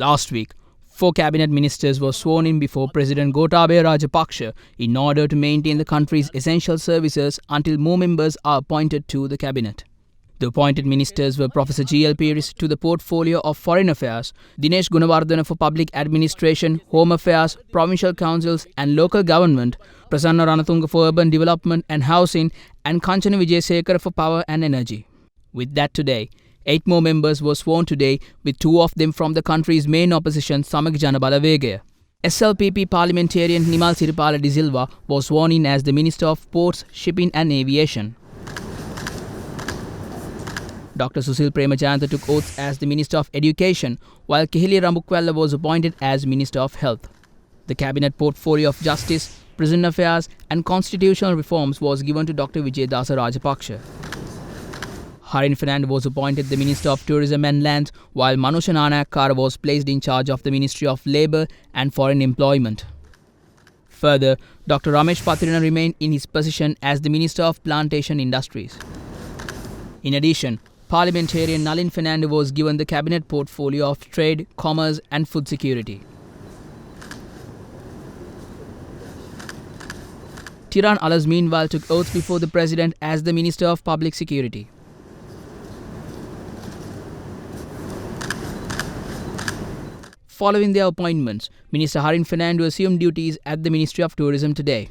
Last week, 4 cabinet ministers were sworn in before President Gotabaya Rajapakse in order to maintain the country's essential services until more members are appointed to the cabinet. The appointed ministers were Professor G.L. Pieris to the portfolio of Foreign Affairs, Dinesh Gunawardana for Public Administration, Home Affairs, Provincial Councils and Local Government, Prasanna Ranatunga for Urban Development and Housing, and Kanchana Wijeyasekara for Power and Energy. With that today, 8 more members were sworn today, with 2 of them from the country's main opposition, Samaga Jana Balawegaya. SLPP parliamentarian NIMAL SIRIPALA de Silva was sworn in as the Minister of Ports, Shipping and Aviation. Dr. Susil Premajayantha took oaths as the Minister of Education, while Kehili Rambukwella was appointed as Minister of Health. The Cabinet portfolio of Justice, Prison Affairs and Constitutional Reforms was given to Dr. WIJEYADASA Rajapakshe. HARIN Fernando was appointed the Minister of Tourism and Lands, while Manusha Nanayakkara was placed in charge of the Ministry of Labour and Foreign Employment. Further, Dr. RAMESH PATHIRANA remained in his position as the Minister of Plantation Industries. In addition, Parliamentarian NALIN Fernando was given the Cabinet portfolio of Trade, Commerce and Food Security. Tiran Alas meanwhile took oath before the President as the Minister of Public Security. Following their appointments, Minister HARIN Fernando assumed duties at the Ministry of Tourism today.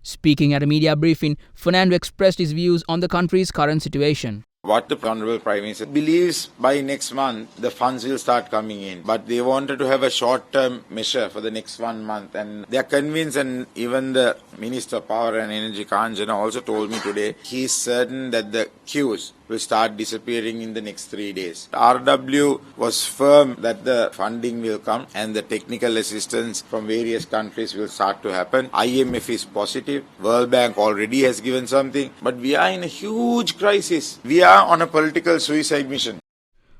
Speaking at a media briefing, Fernando expressed his views on the country's current situation. What the Honourable Prime Minister believes by next month the funds will start coming in, but they wanted to have a short-term measure for the next 1 month, and they are convinced, and even the Minister of Power and Energy Kanchana also told me today he is certain that the queues will start disappearing in the next 3 days. RW was firm that the funding will come and the technical assistance from various countries will start to happen. IMF is positive. World Bank already has given something. But we are in a huge crisis. We are on a political suicide mission.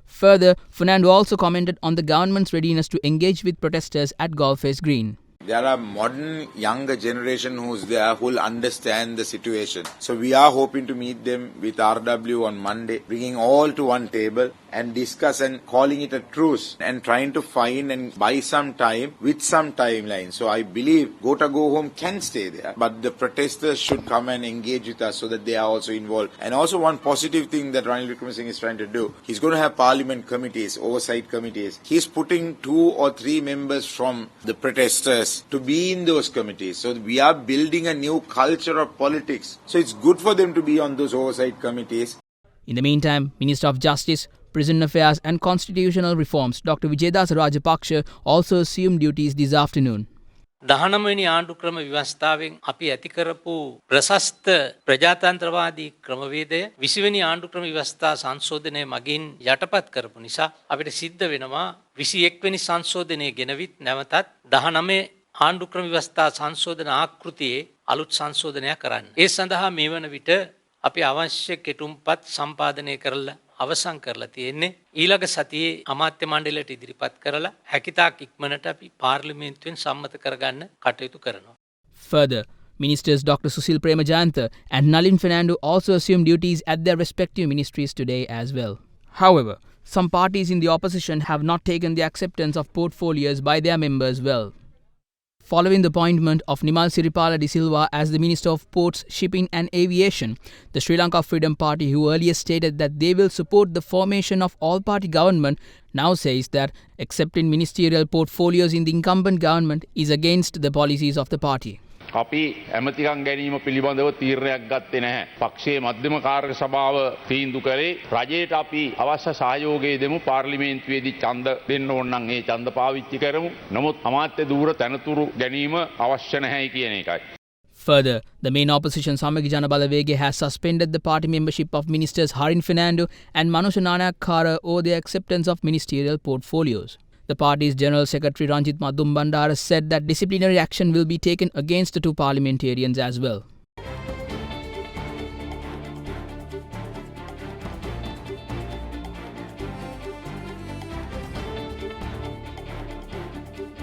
Further, Fernando also commented on the government's readiness to engage with protesters at Golface Green. There are modern younger generation who's there who will understand the situation. So we are hoping to meet them with RW on Monday, bringing all to one table and discuss and calling it a truce and trying to find and buy some time with some timeline. So I believe go home can stay there, but the protesters should come and engage with us so that they are also involved. And also one positive thing that Ranil Wickremesinghe is trying to do, he's going to have parliament committees, oversight committees. He's putting 2 or 3 members from the protesters to be in those committees. So we are building a new culture of politics. So it's good for them to be on those oversight committees. In the meantime, Minister of Justice, Prison Affairs and Constitutional Reforms, Dr. WIJEYADASA Rajapakshe also assumed duties this afternoon. 19වෙනි ආණ්ඩු ක්‍රම ව්‍යවස්ථාවෙන් අපි ඇති කරපු ප්‍රශස්ත ප්‍රජාතන්ත්‍රවාදී ක්‍රමවේදය 20 වෙනි ආණ්ඩු ක්‍රම ව්‍යවස්ථා සංශෝධනය මගින් යටපත් කරපු නිසා අපිට සිද්ධ වෙනවා 21 වෙනි සංශෝධනය ගෙනවිත් නැවතත් 19 ආණ්ඩු ක්‍රම ව්‍යවස්ථා සංශෝධන ආකෘතියේ අලුත් සංශෝධනයක් කරන්න. ඒ සඳහා මේ වන විට අපි අවශ්‍ය කෙටුම්පත් සම්පාදනය කරලා අවසන් කරලා තියෙන්නේ. ඊළඟ සතියේ අමාත්‍ය මණ්ඩලයට ඉදිරිපත් කරලා හැකිතාක් ඉක්මනට අපි පාර්ලිමේන්තුවෙන් සම්මත කරගන්න කටයුතු කරනවා. Further, Ministers Dr. Susil Premajayantha and NALIN Fernando also assumed duties at their respective ministries today as well. However, some parties in the opposition have not taken the acceptance of portfolios by their members well. Following the appointment of NIMAL SIRIPALA de Silva as the Minister of Ports, Shipping and Aviation, the Sri Lanka Freedom Party, who earlier stated that they will support the formation of all-party government, now says that accepting ministerial portfolios in the incumbent government is against the policies of the party. අපි ඇමතිකම් ගැනීම පිළිබඳව තීරණයක් ගත්තේ නැහැ. පක්ෂයේ මධ්‍යම කාර්ය සභාව තීන්දුව කරේ රජයට අපි අවශ්‍ය සහයෝගය දෙමු පාර්ලිමේන්තුවේදී ඡන්ද දෙන්න ඕන නම් ඒ ඡන්ද පාවිච්චි කරමු. නමුත් අමාත්‍ය ධූර තනතුරු ගැනීම අවශ්‍ය නැහැයි කියන එකයි. Further, the main opposition Samaga Jana Balawegaya has suspended the party membership of Ministers HARIN Fernando and Manusha Nanayakkara over their acceptance of ministerial portfolios. The party's General Secretary Ranjith Madumbandara said that disciplinary action will be taken against the 2 parliamentarians as well.